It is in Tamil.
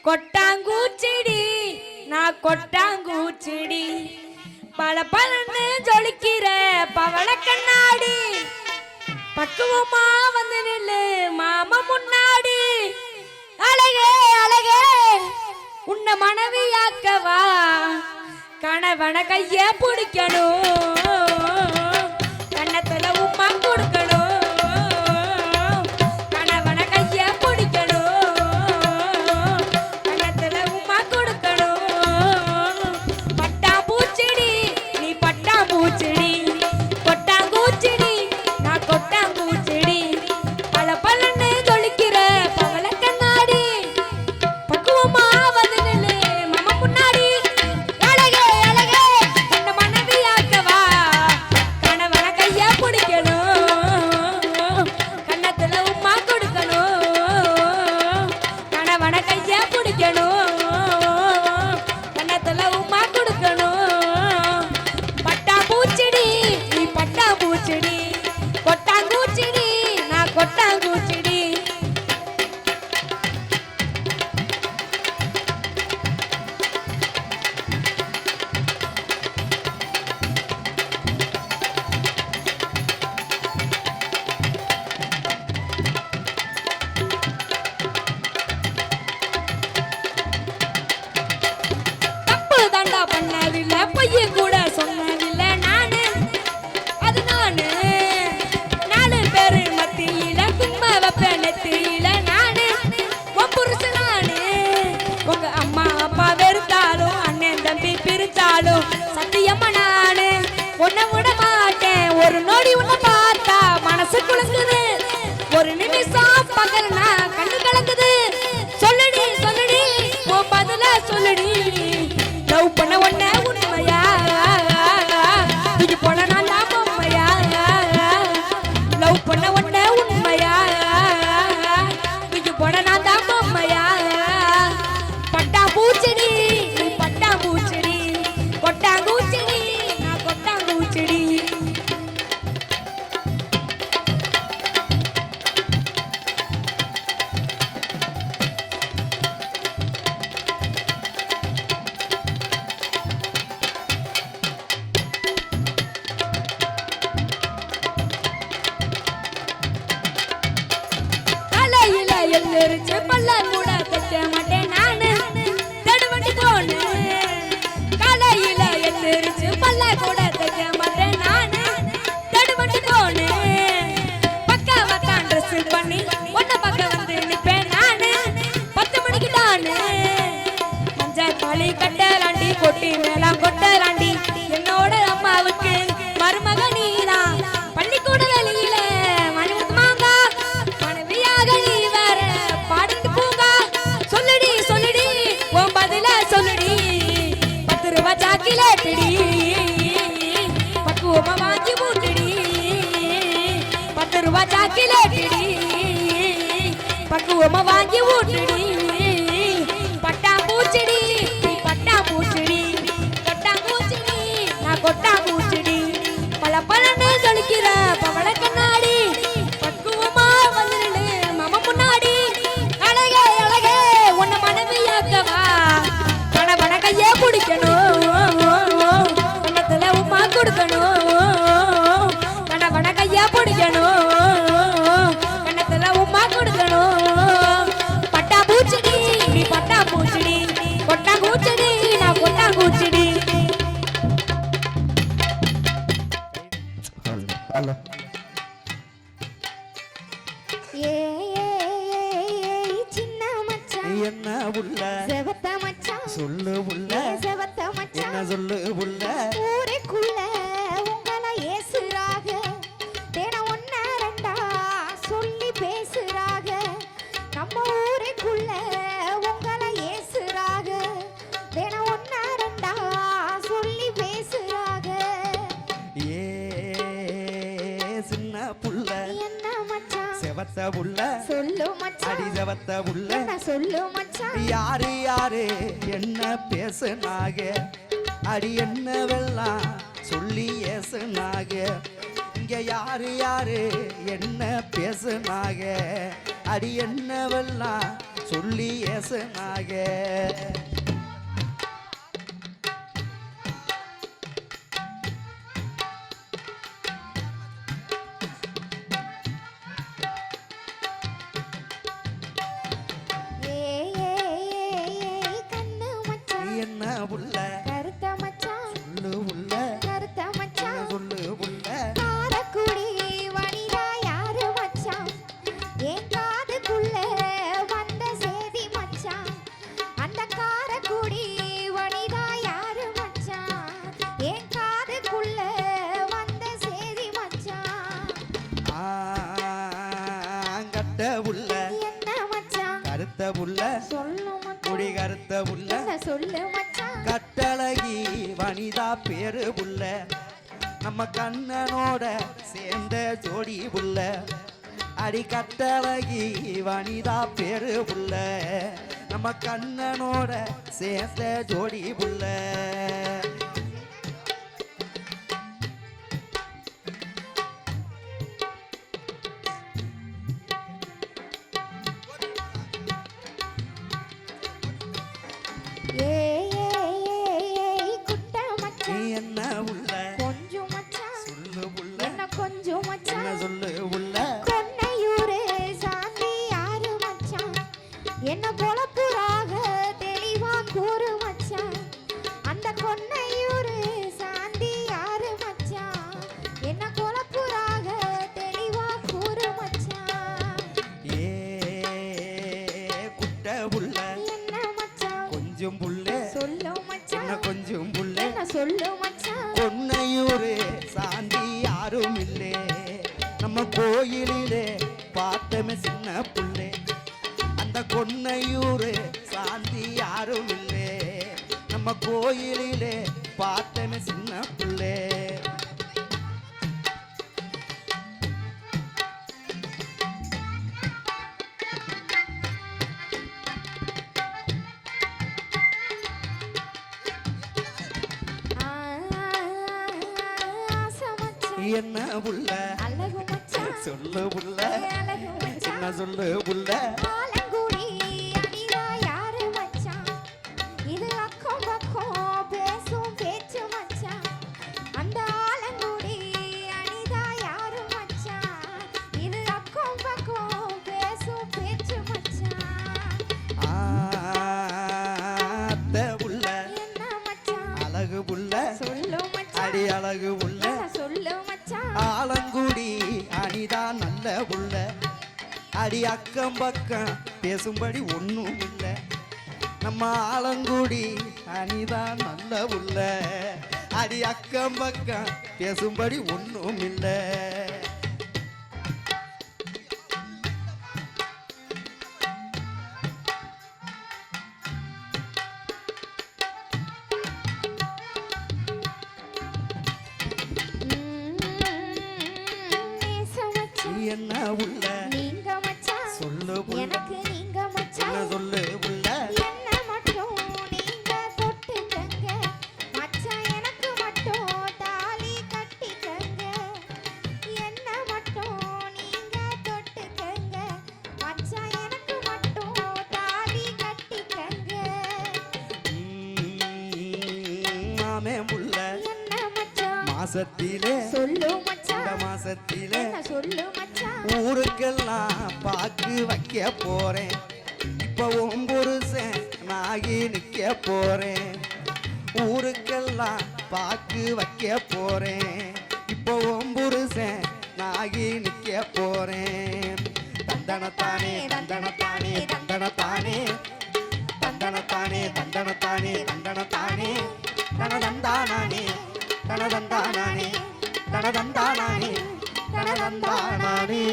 கொட்டாங்கூச்சிடி நான் கொட்டாங்கூச்சிடி பல பலன்னு ஜொலிக்கிற பவள கண்ணாடி பக்குவமா வந்து நில்லு மாமா முன்னாடி அழகே அழகே உன்னை மனைவியாக்கவா கணவன கைய பிடிக்கணும் கண்ணத்துல உம்மா கொடுக்கணும் சத்தியமா நானு உன்னை விட மாட்டேன் ஒரு நொடி உன்னை பார்த்தா மனசு குழங்குது ஒரு நிமிஷம் பகல்னா கண்ணு கலங்குது சொல்லுடி சொல்லுடி ஓ பதில சொல்லுடி லவ் பண்ண உன்னை உண்மையா தூக்கி போன நான் பொம்மையா லவ் பண்ண உன்னை உண்மையா தூக்கி போன நான் தான் பொம்மையா பட்டா பூச்செடி நீ பட்டா பூச்செடி கொட்டாங்கூச்செடி நான் கொட்டாங்கூச்செடி தலையில எந்திரிச்சு பல்ல கூட தைக்க மாட்டேன் நானு தடுவண்டி போனு காலையில எந்திரிச்சு பல்ல கூட தைக்க மாட்டேன் நானு தடுவண்டி போனு பக்காவத்தான் ட்ரெஸ் பண்ணி ஒன்ன பக்கம் வந்து நிப்பேன் நானு 10 மணிக்கு தானு மஞ்சள் தாலி கட்டலாண்டி கொட்டி மேலாம் கொட்டலாண்டி என்னோட அம்மாவுக்கு மருமக நீதான் பள்ளிக்கூட வெளியில மணிமுத்துமாங்க மனைவியாக நீ வேற பாடிட்டு போங்க சொல்லுடி சொல்லுடி உன் பதில சொல்லுடி 10 ரூபாய் சாக்கிலேட்டடி பக்குவமா வாங்கி மூட்டுடி 10 ரூபாய் சாக்கிலேட்டடி பக்குவமா வாங்கி ஊட்டுடி பட்டா பூச்செடி நீ பட்டா பூச்செடி கொட்டாங்கூச்செடி நான் கொட்டாங்கூச்செடி பல பலன்னு ஜொலிக்கிற பவள கண்ணாடி பக்குவமா வந்துடு மாமா முன்னாடி அழகே அழகே உன்னை மனைவியாக்கவா கணவன கையே பிடிக்கணும் கண்ணத்துல உமா கொடுக்கணும் கணவன கையே பிடிக்கணும் கண்ணத்துல உமா கொடுக்கணும் பட்டா பூச்செடி நீ பட்டா பூச்செடி கொட்டாங்கூச்செடி நான் கொட்டாங்கூச்செடி சின்ன மச்சான் என்ன உள்ள செவத்த மச்சான் சொல்லு உள்ள செவத்த மச்சான் என்ன சொல்லு உள்ள ஊருக்குள்ள உங்களை ஏசுறாக தினம் ஒன்ன ரெண்டா சொல்லி பேசுறாக நம்ம ஊருக்குள்ள உங்களை ஏசுறாக தினம் ஒன்ன ரெண்டா சொல்லி பேசுறாக ஏ சின்ன புள்ள என்ன மச்சான் செவத்த புள்ள சொல்லு மச்சான் அடி செவத்த புள்ள என்ன சொல்லு மச்சான் யாரு யாரு என்ன பேசுனாக அடி என்னவெல்லாம் சொல்லி ஏசுனாக இங்க யாரு யாரு என்ன பேசுனாக அடி என்னவெல்லாம் சொல்லி ஏசுனாக. கண்ணு மச்சான் என்ன உள்ள கருத்த மச்சான் சொல்லு உள்ள கருத்த மச்சான் சொல்லு உள்ள காரக்குடி வனிதா யாரு மச்சான் என் காதுக்குள்ள வந்த சேதி மச்சான் அந்த காரக்குடி வனிதா யாரு மச்சான் என் காதுக்குள்ள வந்த சேதி மச்சான் கட்ட உள்ள என்ன மச்சான் கருத்த உள்ள சொல்லு மச்சான் முடி கருத்த உள்ள என்ன சொல்லு மச்சான் கட்டழகி வனிதா பேரு உள்ள நம்ம கண்ணனோட சேர்ந்த ஜோடி உள்ள. அடி கட்டழகி வனிதா பேரு உள்ள நம்ம கண்ணனோட சேர்ந்த ஜோடி உள்ள. குட்ட நீ மச்சான் என்ன உள்ள கொஞ்சம் மச்சான் சொல்லு உள்ள என்ன கொஞ்சம் என்ன மச்சான் சொல்லு உள்ள கொன்னையூரு சாந்தி யாரு மச்சான் என்ன பொழப்புறாக தெளிவா கூறு மச்சான் அந்த கொன்னையூரு சாந்தி யாரு மச்சான் என்ன பொழப்புறாக தெளிவா கூறு மச்சான் ஏ குட்ட உள்ள என்ன மச்சான் கொஞ்சம் புள்ள சொல்லு என்ன மச்சான் கொஞ்சம் புள்ள என்ன சொல்லு மச்சான் பொன்னையூரு சாந்தி யாரும் இல்லே நம்ம கோயிலிலே பார்த்தமே சின்ன புள்ளே. அந்த கொன்னையூரு சாந்தி யாரும் இல்லே நம்ம கோயிலிலே பார்த்தமே சின்ன புள்ளே. ஆசை மச்சான் என்ன புள்ள அழகு மச்சான் சொல்லு புள்ள அழகு என்ன மச்சான் சொல்லு புள்ள ஆலங்குடி அணிலா யாரு மச்சான் இது அக்கம் பக்கம் பேசும் பேச்சு மச்சான் அந்த ஆலங்குடி அணிதா யாரு மச்சான் இது அக்கம் பக்கம் பேசும் பேச்சு மச்சான் அத்தை புள்ள என்ன மச்சான் அழகு புள்ள சொல்லு மச்சான் அடி அழகு புள்ள என்ன சொல்லு மச்சான் ஆலங்குடி அணிதான் நல்ல புள்ள. அடி அக்கம் பக்கம் பேசும்படி ஒண்ணும் இல்லை நம்ம ஆலங்குடி அணிதான் நல்ல புள்ள. அடி அக்கம் பக்கம் பேசும்படி ஒண்ணும் இல்லை. நேச மச்சான் என்ன உள்ள நீங்க மச்சான் சொல்லு புள்ள எனக்கு நீங்க என்ன மச்சான் சொல்லு புள்ள என்ன மட்டும் நீங்க தொட்டுக்கங்க மச்சான் எனக்கு மட்டும் தாலி கட்டிக்கங்க என்ன மட்டும் நீங்க தொட்டுக்கங்க மச்சான் எனக்கு மட்டும் தாலி கட்டிக்கங்க மாமே புள்ள என்ன மச்சான் மாசத்திலே சொல்லு இந்த மச்சான் மாசத்திலே என்ன சொல்லு மச்சான் ஊருக்கெல்லாம் பாக்கு வைக்க போறேன். இப்ப உன் புருஷன் நாகி நிக்க போறேன். ஊருக்கெல்லாம் பாக்கு வைக்க போறேன். இப்போ உன் புருஷன் நாகி நிக்க போறேன். தந்தனத்தானே தந்தனத்தானே தந்தனத்தானே தந்தனத்தானே தந்தனத்தானே தந்தனத்தானே தனதந்தானே தனதந்தானே தனதந்தானே தனதந்தானே